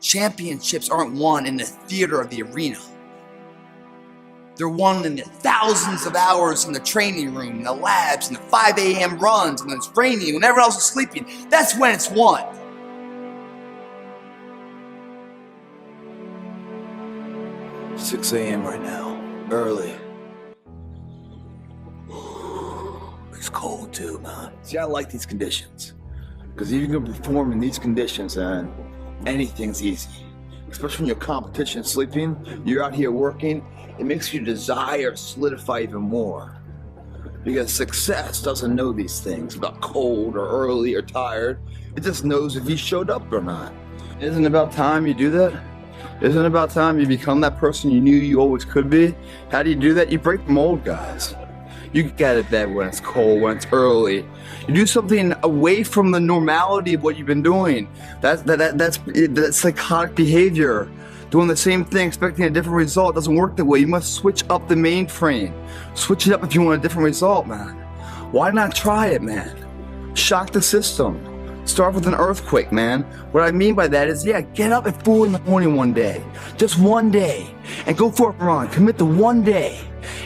Championships aren't won in the theater of the arena. They're won in the thousands of hours in the training room, in the labs, in the 5 a.m. runs, and it's raining, when everyone else is sleeping. That's when it's won. It's 6 a.m. right now, early. It's cold too, man. See, I like these conditions. Because if you can perform in these conditions, then anything's easy. Especially when your competition is sleeping, you're out here working, it makes you desire to solidify even more. Because success doesn't know these things about cold or early or tired. It just knows if you showed up or not. Isn't it about time you do that? Isn't it about time you become that person you knew you always could be? How do you do that? You break the mold, guys. You get out of bed when it's cold, when it's early. You do something away from the normality of what you've been doing. That's psychotic behavior. Doing the same thing, expecting a different result doesn't work that way. You must switch up the mainframe. Switch it up if you want a different result, man. Why not try it, man? Shock the system. Start with an earthquake, man. What I mean by that is, yeah, get up at 4 in the morning one day. Just one day. And go for a run. Commit to one day.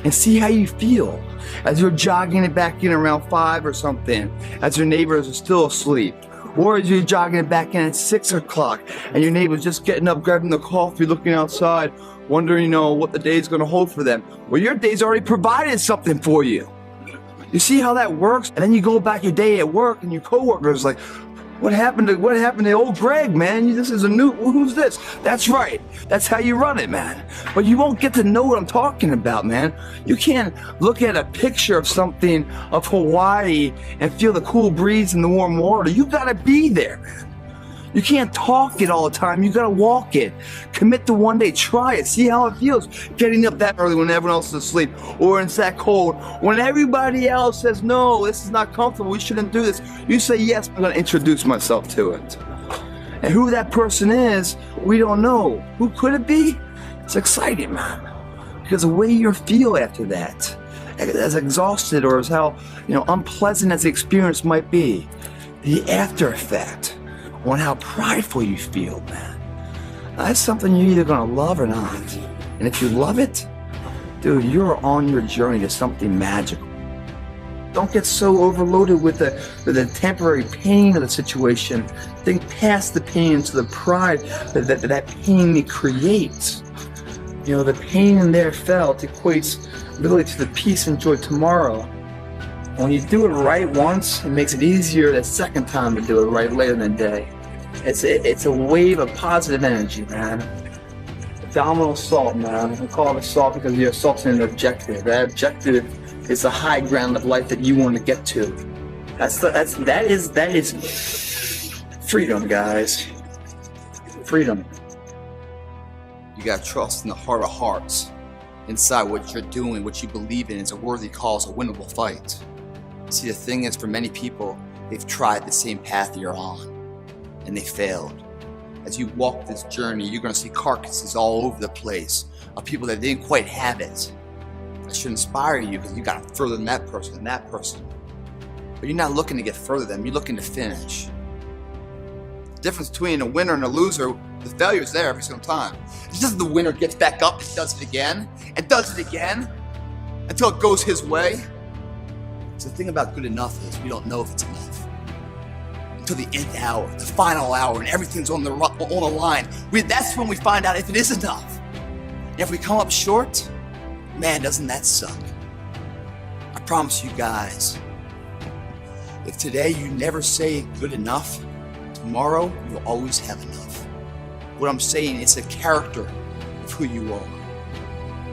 And see how you feel. As you're jogging it back in around 5 or something. As your neighbors are still asleep. Or as you're jogging it back in at 6 o'clock. And your neighbor's just getting up, grabbing the coffee, looking outside. Wondering, what the day's going to hold for them. Well, your day's already provided something for you. You see how that works? And then you go back your day at work and your coworker's like, what happened to old Greg, man? This is who's this? That's right. That's how you run it, man. But you won't get to know what I'm talking about, man. You can't look at a picture of something of Hawaii and feel the cool breeze and the warm water. You gotta be there, man. You can't talk it all the time. You gotta walk it. Commit to one day. Try it. See how it feels. Getting up that early when everyone else is asleep, or when it's that cold. When everybody else says, no, this is not comfortable, we shouldn't do this. You say, yes, I'm gonna introduce myself to it. And who that person is, we don't know. Who could it be? It's exciting, man. Because the way you feel after that, as exhausted or as how unpleasant as the experience might be, the after effect on how prideful you feel, man. That's something you're either gonna love or not. And if you love it, dude, you're on your journey to something magical. Don't get so overloaded with the temporary pain of the situation. Think past the pain to the pride that pain it creates. The pain in there felt equates really to the peace and joy tomorrow. When you do it right once, it makes it easier the second time to do it right later in the day. It's a wave of positive energy, man. Abdominal assault, man. We call it assault because you're assaulting an objective. That objective is the high ground of life that you want to get to. That is freedom, guys. Freedom. You got trust in the heart of hearts. Inside what you're doing, what you believe in, is a worthy cause, a winnable fight. See, the thing is, for many people, they've tried the same path you're on, and they failed. As you walk this journey, you're going to see carcasses all over the place of people that didn't quite have it. That should inspire you, because you got further than that person and that person. But you're not looking to get further than them, you're looking to finish. The difference between a winner and a loser, the failure is there every single time. It's just the winner gets back up and does it again, and does it again, until it goes his way. So the thing about good enough is we don't know if it's enough. Until the nth hour, the final hour, and everything's on the line. That's when we find out if it is enough. And if we come up short, man, doesn't that suck? I promise you guys, if today you never say good enough, tomorrow you'll always have enough. What I'm saying, it's the character of who you are.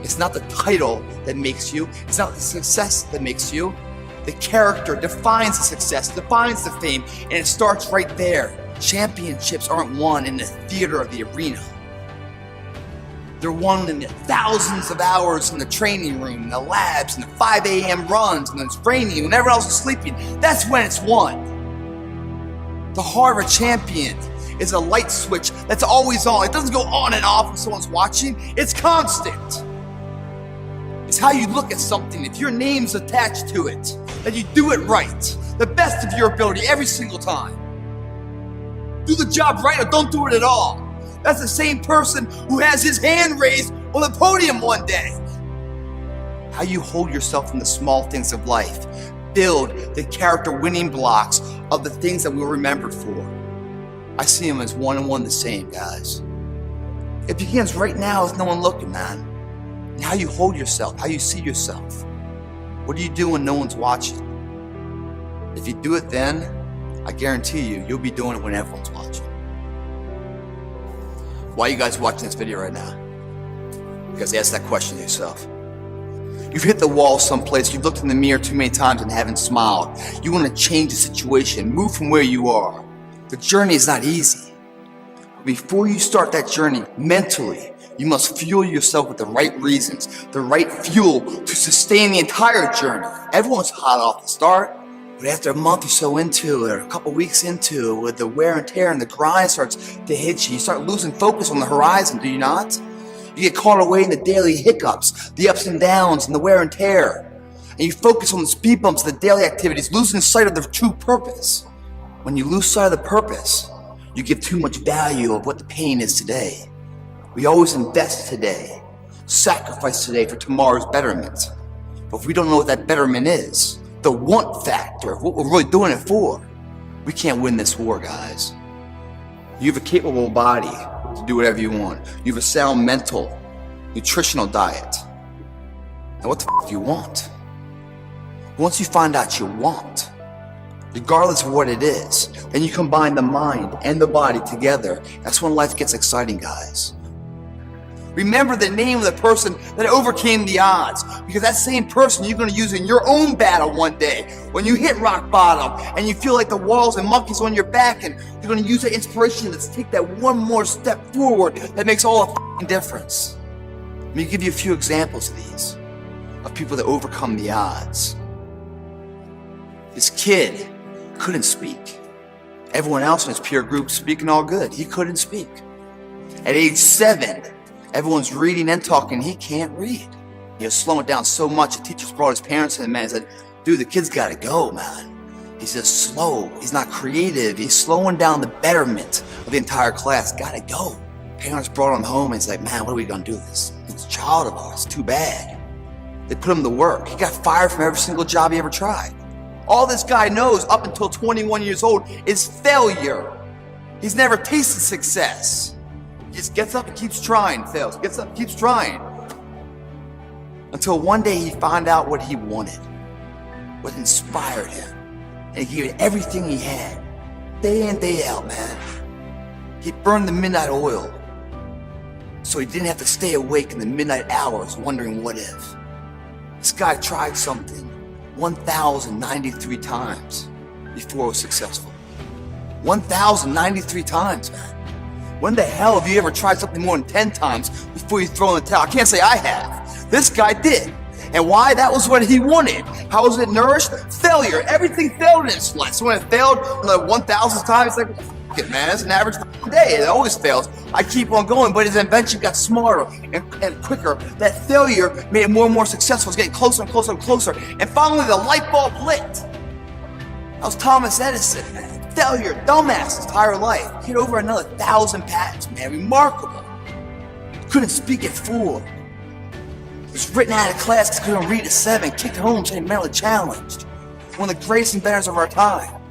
It's not the title that makes you. It's not the success that makes you. The character defines the success, defines the fame, and it starts right there. Championships aren't won in the theater of the arena. They're won in the thousands of hours in the training room, in the labs, in the 5 a.m. runs, and it's raining, when everyone else is sleeping. That's when it's won. The heart of a champion is a light switch that's always on. It doesn't go on and off when someone's watching. It's constant. It's how you look at something. If your name's attached to it, that you do it right, the best of your ability every single time. Do the job right or don't do it at all. That's the same person who has his hand raised on the podium one day. How you hold yourself in the small things of life build the character winning blocks of the things that we're remembered for. I see them as one and one the same, guys. It begins right now with no one looking, man. And how you hold yourself, how you see yourself. What do you do when no one's watching? If you do it then, I guarantee you, you'll be doing it when everyone's watching. Why are you guys watching this video right now? Because ask that question to yourself. You've hit the wall someplace, you've looked in the mirror too many times and haven't smiled. You want to change the situation, move from where you are. The journey is not easy. Before you start that journey, mentally, you must fuel yourself with the right reasons, the right fuel to sustain the entire journey. Everyone's hot off the start, but after a month or so into it, or a couple weeks into it, with the wear and tear and the grind starts to hit you, you start losing focus on the horizon, do you not? You get caught away in the daily hiccups, the ups and downs, and the wear and tear. And you focus on the speed bumps, the daily activities, losing sight of the true purpose. When you lose sight of the purpose, you give too much value of what the pain is today. We always invest today, sacrifice today for tomorrow's betterment. But if we don't know what that betterment is, the want factor, what we're really doing it for, we can't win this war, guys. You have a capable body to do whatever you want. You have a sound mental, nutritional diet. Now what the f do you want? Once you find out you want, regardless of what it is, then you combine the mind and the body together. That's when life gets exciting, guys. Remember the name of the person that overcame the odds, because that same person you're going to use in your own battle one day. When you hit rock bottom and you feel like the walls and monkeys on your back, and you're going to use that inspiration to take that one more step forward that makes all the difference. Let me give you a few examples of these, of people that overcome the odds. This kid couldn't speak. Everyone else in his peer group speaking all good. He couldn't speak. At age 7, everyone's reading and talking. He can't read. He was slowing down so much, the teachers brought his parents in, man, and said, dude, the kid's gotta go, man. He's just slow. He's not creative. He's slowing down the betterment of the entire class. Gotta go. Parents brought him home and it's like, man, what are we gonna do with this? It's a child of ours. Too bad. They put him to work. He got fired from every single job he ever tried. All this guy knows up until 21 years old is failure. He's never tasted success. He just gets up and keeps trying, fails. Gets up and keeps trying. Until one day he found out what he wanted, what inspired him. And he gave it everything he had, day in, day out, man. He burned the midnight oil, so he didn't have to stay awake in the midnight hours wondering what if. This guy tried something 1,093 times before it was successful. 1,093 times, man. When the hell have you ever tried something more than 10 times before you throw in the towel? I can't say I have. This guy did. And why? That was what he wanted. How was it nourished? Failure. Everything failed in his life. So when it failed the 1,000th time, it's like, f it, man. It's an average day. It always fails. I keep on going, but his invention got smarter and quicker. That failure made it more and more successful. It's getting closer and closer and closer. And finally, the light bulb lit. That was Thomas Edison, man. Failure, dumbass, his entire life. He had over another 1,000 patents, man. Remarkable. Couldn't speak at 4. Was written out of class because couldn't read at 7. Kicked home saying mentally challenged. One of the greatest inventors of our time.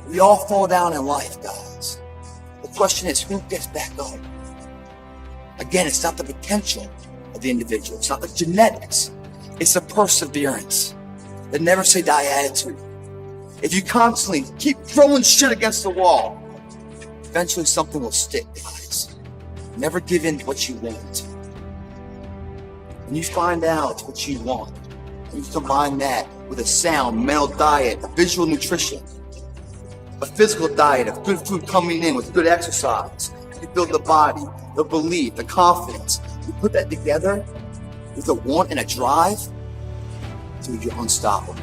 We all fall down in life, guys. The question is, who gets back up? Again, it's not the potential of the individual. It's not the genetics. It's the perseverance. The never say die attitude. If you constantly keep throwing shit against the wall, eventually something will stick, guys. Never give in to what you want. When you find out what you want, and you combine that with a sound mental diet, visual nutrition, a physical diet of good food coming in with good exercise, you build the body, the belief, the confidence. You put that together with a want and a drive, dude, you're unstoppable.